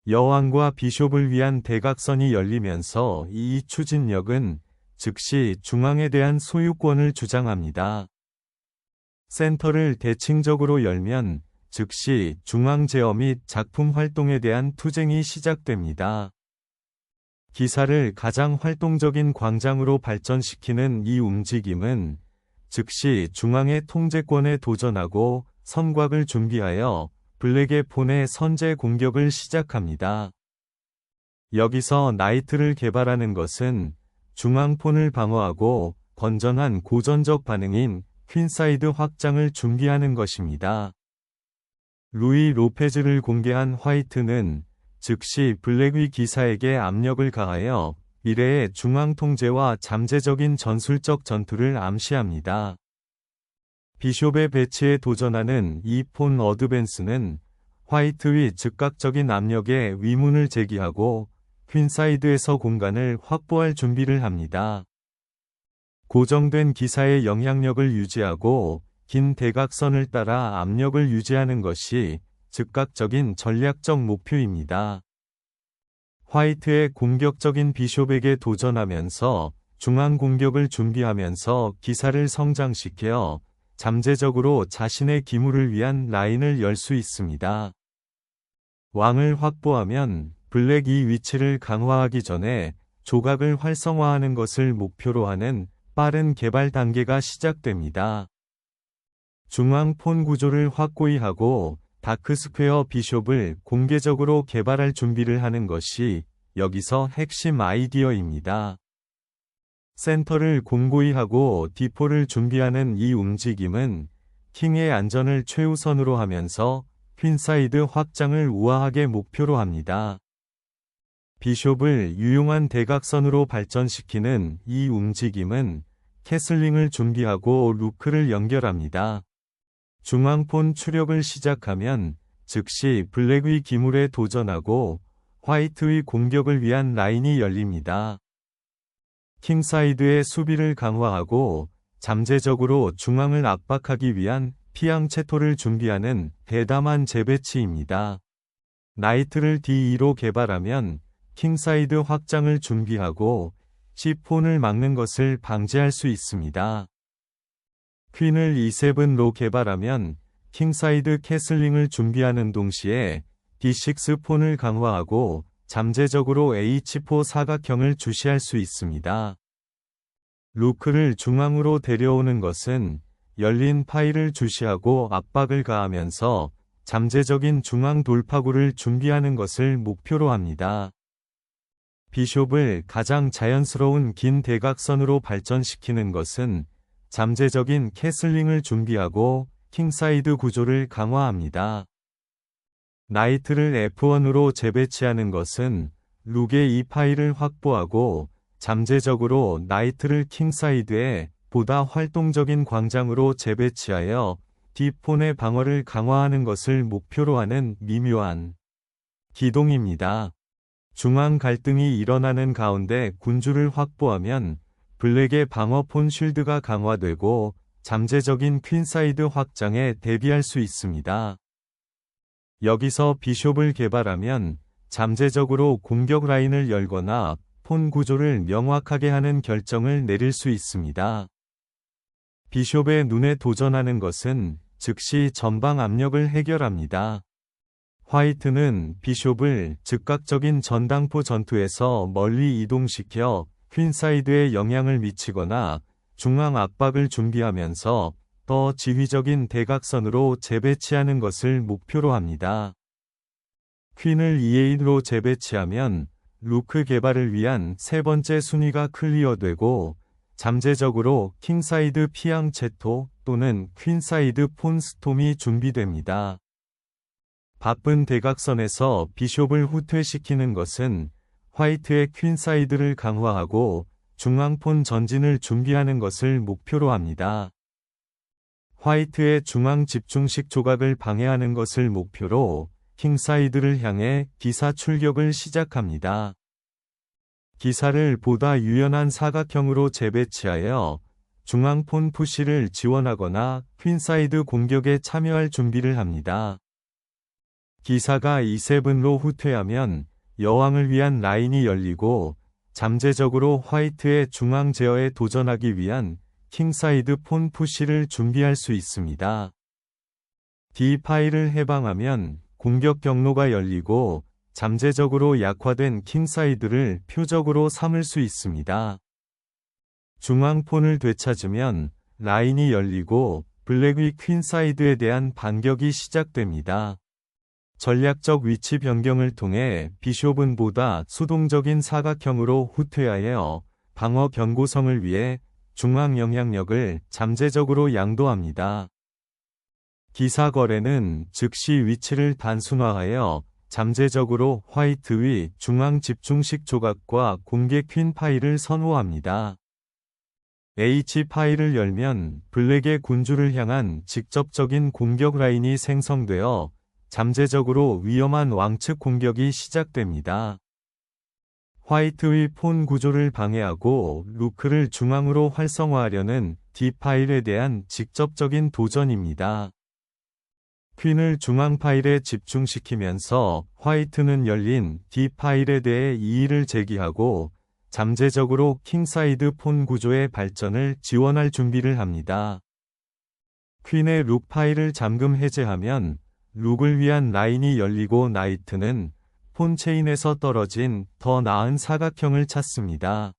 여왕과 비숍을 위한 대각선이 열리면서 이 추진력은 즉시 중앙에 대한 소유권을 주장합니다. 센터를 대칭적으로 열면 즉시 중앙 제어 및 작품 활동에 대한 투쟁이 시작됩니다. 기사를 가장 활동적인 광장으로 발전시키는 이 움직임은 즉시 중앙의 통제권에 도전하고 선곽을 준비하여 블랙의 폰의 선제 공격을 시작합니다. 여기서 나이트를 개발하는 것은 중앙 폰을 방어하고 건전한 고전적 반응인 퀸사이드 확장을 준비하는 것입니다. 루이 로페즈를 공개한 화이트는 즉시 블랙의 기사에게 압력을 가하여 미래의 중앙 통제와 잠재적인 전술적 전투를 암시합니다. 비숍의 배치에 도전하는 이 폰 어드밴스는 화이트의 즉각적인 압력에 위문을 제기하고 퀸사이드에서 공간을 확보할 준비를 합니다. 고정된 기사의 영향력을 유지하고 긴 대각선을 따라 압력을 유지하는 것이 즉각적인 전략적 목표입니다. 화이트의 공격적인 비숍에게 도전하면서 중앙 공격을 준비하면서 기사를 성장시켜 잠재적으로 자신의 기물을 위한 라인을 열 수 있습니다. 왕을 확보하면 블랙 이 위치를 강화하기 전에 조각을 활성화하는 것을 목표로 하는 빠른 개발 단계가 시작됩니다. 중앙 폰 구조를 확고히 하고 다크스퀘어 비숍을 공개적으로 개발할 준비를 하는 것이 여기서 핵심 아이디어입니다. 센터를 공고히 하고 디포를 준비하는 이 움직임은 킹의 안전을 최우선으로 하면서 퀸사이드 확장을 우아하게 목표로 합니다. 비숍을 유용한 대각선으로 발전시키는 이 움직임은 캐슬링을 준비하고 루크를 연결합니다. 중앙폰 추력을 시작하면 즉시 블랙의 기물에 도전하고 화이트의 공격을 위한 라인이 열립니다. 킹사이드의 수비를 강화하고 잠재적으로 중앙을 압박하기 위한 피앙 채토를 준비하는 대담한 재배치입니다. 나이트를 D2로 개발하면 킹사이드 확장을 준비하고 C4를 막는 것을 방지할 수 있습니다. 퀸을 E7로 개발하면 킹사이드 캐슬링을 준비하는 동시에 D6 폰을 강화하고 잠재적으로 H4 사각형을 주시할 수 있습니다. 루크를 중앙으로 데려오는 것은 열린 파일을 주시하고 압박을 가하면서 잠재적인 중앙 돌파구를 준비하는 것을 목표로 합니다. 비숍을 가장 자연스러운 긴 대각선으로 발전시키는 것은 잠재적인 캐슬링을 준비하고 킹사이드 구조를 강화합니다. 나이트를 F1으로 재배치하는 것은 룩의 이 파일을 확보하고 잠재적으로 나이트를 킹사이드에 보다 활동적인 광장으로 재배치하여 D폰의 방어를 강화하는 것을 목표로 하는 미묘한 기동입니다. 중앙 갈등이 일어나는 가운데 군주를 확보하면 블랙의 방어폰 쉴드가 강화되고 잠재적인 퀸사이드 확장에 대비할 수 있습니다. 여기서 비숍을 개발하면 잠재적으로 공격 라인을 열거나 폰 구조를 명확하게 하는 결정을 내릴 수 있습니다. 비숍의 눈에 도전하는 것은 즉시 전방 압력을 해결합니다. 화이트는 비숍을 즉각적인 전당포 전투에서 멀리 이동시켜 퀸사이드에 영향을 미치거나 중앙 압박을 준비하면서 더 지휘적인 대각선으로 재배치하는 것을 목표로 합니다. 퀸을 E8로 재배치하면 루크 개발을 위한 세 번째 순위가 클리어되고 잠재적으로 킹사이드 피앙 채토 또는 퀸사이드 폰 스톰이 준비됩니다. 바쁜 대각선에서 비숍을 후퇴시키는 것은 화이트의 퀸사이드를 강화하고 중앙폰 전진을 준비하는 것을 목표로 합니다. 화이트의 중앙 집중식 조각을 방해하는 것을 목표로 킹사이드를 향해 기사 출격을 시작합니다. 기사를 보다 유연한 사각형으로 재배치하여 중앙폰 푸시를 지원하거나 퀸사이드 공격에 참여할 준비를 합니다. 기사가 E7로 후퇴하면 여왕을 위한 라인이 열리고 잠재적으로 화이트의 중앙 제어에 도전하기 위한 킹사이드 폰 푸시를 준비할 수 있습니다. D5를 해방하면 공격 경로가 열리고 잠재적으로 약화된 킹사이드를 표적으로 삼을 수 있습니다. 중앙 폰을 되찾으면 라인이 열리고 블랙의 퀸사이드에 대한 반격이 시작됩니다. 전략적 위치 변경을 통해 비숍은 보다 수동적인 사각형으로 후퇴하여 방어 견고성을 위해 중앙 영향력을 잠재적으로 양도합니다. 기사 거래는 즉시 위치를 단순화하여 잠재적으로 화이트의 중앙 집중식 조각과 공개 퀸 파이를 선호합니다. H 파이를 열면 블랙의 군주를 향한 직접적인 공격 라인이 생성되어 잠재적으로 위험한 왕측 공격이 시작됩니다. 화이트의 폰 구조를 방해하고 루크를 중앙으로 활성화하려는 D 파일에 대한 직접적인 도전입니다. 퀸을 중앙 파일에 집중시키면서 화이트는 열린 D 파일에 대해 이의를 제기하고 잠재적으로 킹사이드 폰 구조의 발전을 지원할 준비를 합니다. 퀸의 룩 파일을 잠금 해제하면 룩을 위한 라인이 열리고 나이트는 폰 체인에서 떨어진 더 나은 사각형을 찾습니다.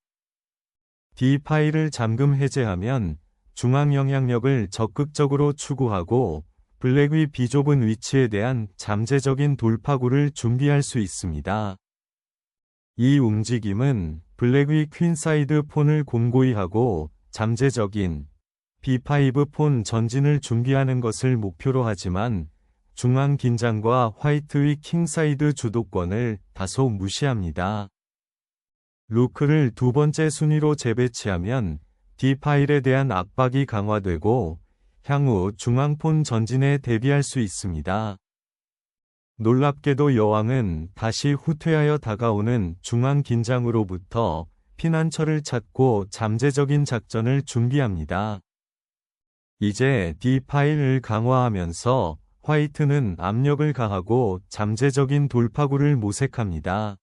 D 파일을 잠금 해제하면 중앙 영향력을 적극적으로 추구하고 블랙의 비좁은 위치에 대한 잠재적인 돌파구를 준비할 수 있습니다. 이 움직임은 블랙의 퀸사이드 폰을 공고히 하고 잠재적인 B5 폰 전진을 준비하는 것을 목표로 하지만 중앙 긴장과 화이트의 킹사이드 주도권을 다소 무시합니다. 루크를 두 번째 순위로 재배치하면 D 파일에 대한 압박이 강화되고 향후 중앙폰 전진에 대비할 수 있습니다. 놀랍게도 여왕은 다시 후퇴하여 다가오는 중앙 긴장으로부터 피난처를 찾고 잠재적인 작전을 준비합니다. 이제 D 파일을 강화하면서 화이트는 압력을 가하고 잠재적인 돌파구를 모색합니다.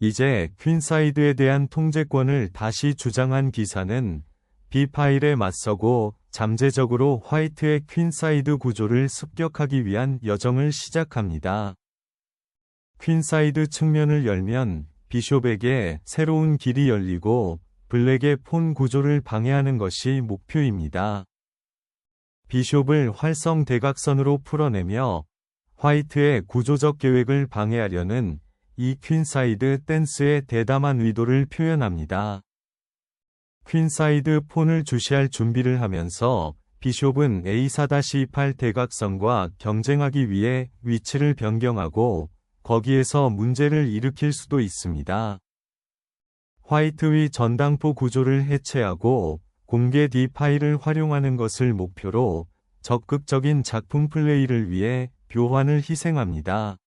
이제 퀸사이드에 대한 통제권을 다시 주장한 기사는 B 파일에 맞서고 잠재적으로 화이트의 퀸사이드 구조를 습격하기 위한 여정을 시작합니다. 퀸사이드 측면을 열면 비숍에게 새로운 길이 열리고 블랙의 폰 구조를 방해하는 것이 목표입니다. 비숍을 활성 대각선으로 풀어내며 화이트의 구조적 계획을 방해하려는 이 퀸사이드 댄스의 대담한 의도를 표현합니다. 퀸사이드 폰을 주시할 준비를 하면서 비숍은 A4-8 대각선과 경쟁하기 위해 위치를 변경하고 거기에서 문제를 일으킬 수도 있습니다. 화이트의 전당포 구조를 해체하고 공개 D 파일을 활용하는 것을 목표로 적극적인 작품 플레이를 위해 묘환을 희생합니다.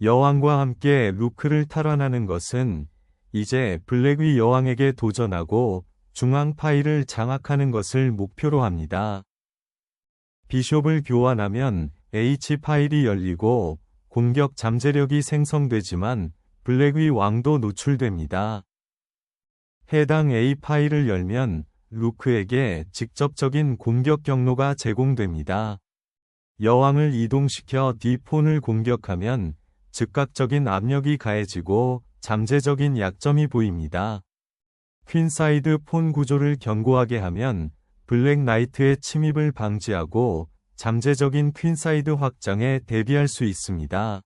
여왕과 함께 루크를 탈환하는 것은 이제 블랙의 여왕에게 도전하고 중앙 파일을 장악하는 것을 목표로 합니다. 비숍을 교환하면 H 파일이 열리고 공격 잠재력이 생성되지만 블랙의 왕도 노출됩니다. 해당 A 파일을 열면 루크에게 직접적인 공격 경로가 제공됩니다. 여왕을 이동시켜 D 폰을 공격하면 즉각적인 압력이 가해지고 잠재적인 약점이 보입니다. 퀸사이드 폰 구조를 견고하게 하면 블랙 나이트의 침입을 방지하고 잠재적인 퀸사이드 확장에 대비할 수 있습니다.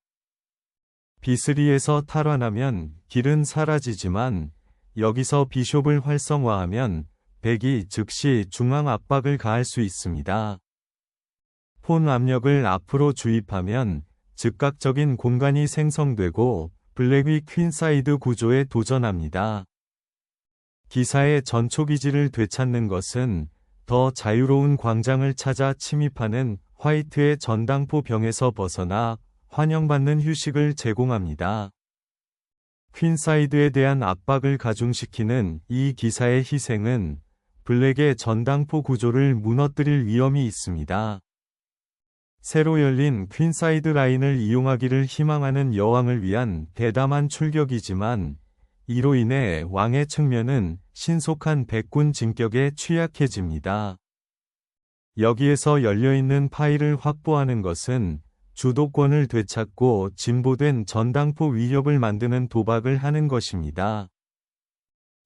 B3에서 탈환하면 길은 사라지지만 여기서 비숍을 활성화하면 백이 즉시 중앙 압박을 가할 수 있습니다. 폰 압력을 앞으로 주입하면 즉각적인 공간이 생성되고 블랙의 퀸사이드 구조에 도전합니다. 기사의 전초기지를 되찾는 것은 더 자유로운 광장을 찾아 침입하는 화이트의 전당포 병에서 벗어나 환영받는 휴식을 제공합니다. 퀸사이드에 대한 압박을 가중시키는 이 기사의 희생은 블랙의 전당포 구조를 무너뜨릴 위험이 있습니다. 새로 열린 퀸사이드 라인을 이용하기를 희망하는 여왕을 위한 대담한 출격이지만 이로 인해 왕의 측면은 신속한 백군 진격에 취약해집니다. 여기에서 열려있는 파일을 확보하는 것은 주도권을 되찾고 진보된 전당포 위협을 만드는 도박을 하는 것입니다.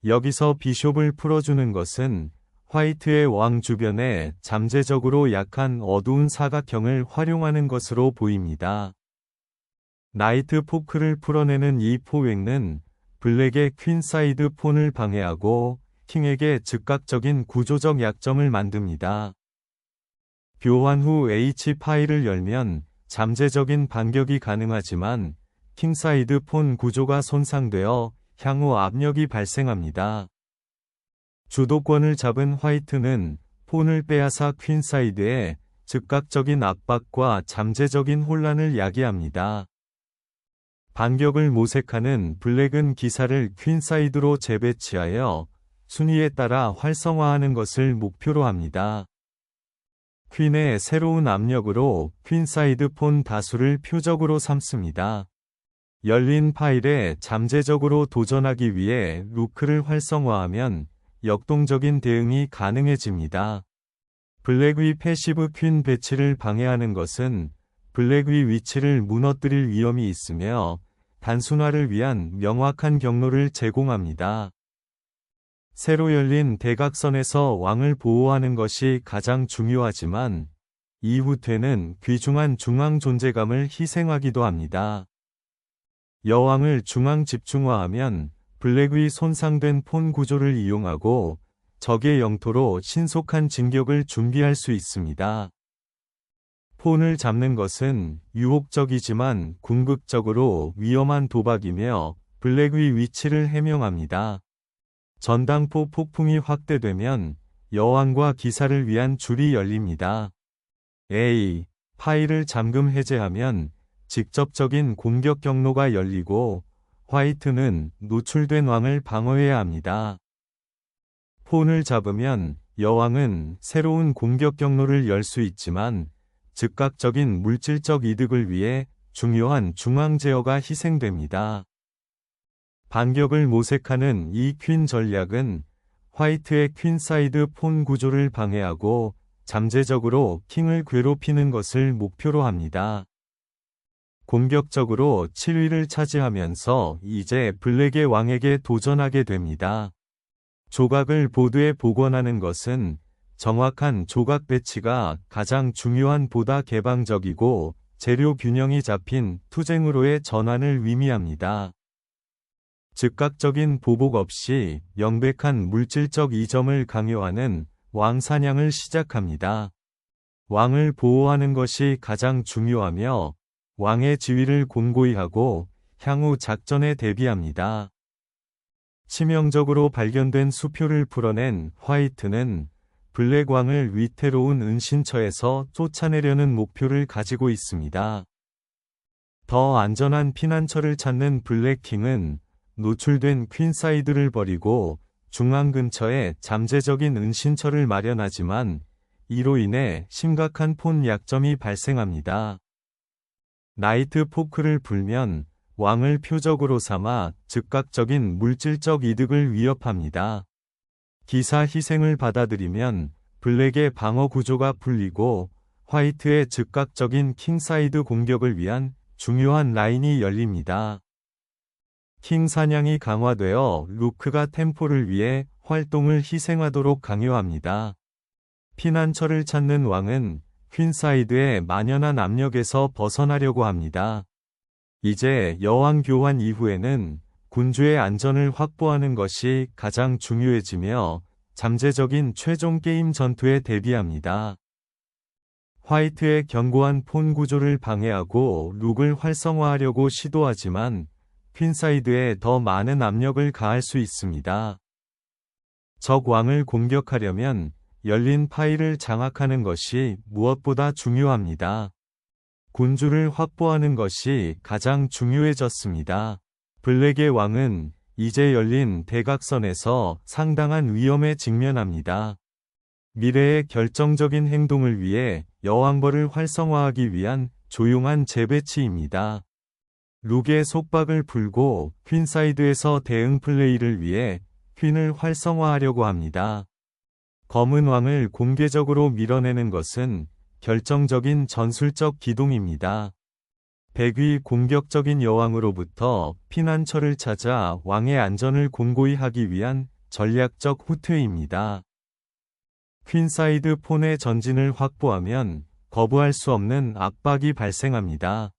여기서 비숍을 풀어주는 것은 화이트의 왕 주변에 잠재적으로 약한 어두운 사각형을 활용하는 것으로 보입니다. 나이트 포크를 풀어내는 이 포획는 블랙의 퀸사이드 폰을 방해하고 킹에게 즉각적인 구조적 약점을 만듭니다. 교환 후 H 파일을 열면 잠재적인 반격이 가능하지만 킹사이드 폰 구조가 손상되어 향후 압력이 발생합니다. 주도권을 잡은 화이트는 폰을 빼앗아 퀸사이드에 즉각적인 압박과 잠재적인 혼란을 야기합니다. 반격을 모색하는 블랙은 기사를 퀸사이드로 재배치하여 순위에 따라 활성화하는 것을 목표로 합니다. 퀸의 새로운 압력으로 퀸사이드 폰 다수를 표적으로 삼습니다. 열린 파일에 잠재적으로 도전하기 위해 루크를 활성화하면 역동적인 대응이 가능해집니다. 블랙의 패시브 퀸 배치를 방해하는 것은 블랙의 위치를 무너뜨릴 위험이 있으며 단순화를 위한 명확한 경로를 제공합니다. 새로 열린 대각선에서 왕을 보호하는 것이 가장 중요하지만 이후 퇴는 귀중한 중앙 존재감을 희생하기도 합니다. 여왕을 중앙 집중화하면 블랙의 손상된 폰 구조를 이용하고 적의 영토로 신속한 진격을 준비할 수 있습니다. 폰을 잡는 것은 유혹적이지만 궁극적으로 위험한 도박이며 블랙의 위치를 해명합니다. 전당포 폭풍이 확대되면 여왕과 기사를 위한 줄이 열립니다. A. 파일을 잠금 해제하면 직접적인 공격 경로가 열리고 화이트는 노출된 왕을 방어해야 합니다. 폰을 잡으면 여왕은 새로운 공격 경로를 열 수 있지만 즉각적인 물질적 이득을 위해 중요한 중앙 제어가 희생됩니다. 반격을 모색하는 이 퀸 전략은 화이트의 퀸사이드 폰 구조를 방해하고 잠재적으로 킹을 괴롭히는 것을 목표로 합니다. 공격적으로 7위를 차지하면서 이제 블랙의 왕에게 도전하게 됩니다. 조각을 보드에 복원하는 것은 정확한 조각 배치가 가장 중요한 보다 개방적이고 재료 균형이 잡힌 투쟁으로의 전환을 의미합니다. 즉각적인 보복 없이 명백한 물질적 이점을 강요하는 왕 사냥을 시작합니다. 왕을 보호하는 것이 가장 중요하며 왕의 지위를 공고히 하고 향후 작전에 대비합니다. 치명적으로 발견된 수표를 풀어낸 화이트는 블랙 왕을 위태로운 은신처에서 쫓아내려는 목표를 가지고 있습니다. 더 안전한 피난처를 찾는 블랙 킹은 노출된 퀸사이드를 버리고 중앙 근처에 잠재적인 은신처를 마련하지만 이로 인해 심각한 폰 약점이 발생합니다. 나이트 포크를 불면 왕을 표적으로 삼아 즉각적인 물질적 이득을 위협합니다. 기사 희생을 받아들이면 블랙의 방어 구조가 풀리고 화이트의 즉각적인 킹사이드 공격을 위한 중요한 라인이 열립니다. 킹 사냥이 강화되어 루크가 템포를 위해 활동을 희생하도록 강요합니다. 피난처를 찾는 왕은 퀸사이드의 만연한 압력에서 벗어나려고 합니다. 이제 여왕 교환 이후에는 군주의 안전을 확보하는 것이 가장 중요해지며 잠재적인 최종 게임 전투에 대비합니다. 화이트의 견고한 폰 구조를 방해하고 룩을 활성화하려고 시도하지만 퀸사이드에 더 많은 압력을 가할 수 있습니다. 적 왕을 공격하려면 열린 파일을 장악하는 것이 무엇보다 중요합니다. 군주를 확보하는 것이 가장 중요해졌습니다. 블랙의 왕은 이제 열린 대각선에서 상당한 위험에 직면합니다. 미래의 결정적인 행동을 위해 여왕벌을 활성화하기 위한 조용한 재배치입니다. 룩의 속박을 풀고 퀸사이드에서 대응 플레이를 위해 퀸을 활성화하려고 합니다. 검은 왕을 공개적으로 밀어내는 것은 결정적인 전술적 기동입니다. 백위 공격적인 여왕으로부터 피난처를 찾아 왕의 안전을 공고히 하기 위한 전략적 후퇴입니다. 퀸사이드 폰의 전진을 확보하면 거부할 수 없는 압박이 발생합니다.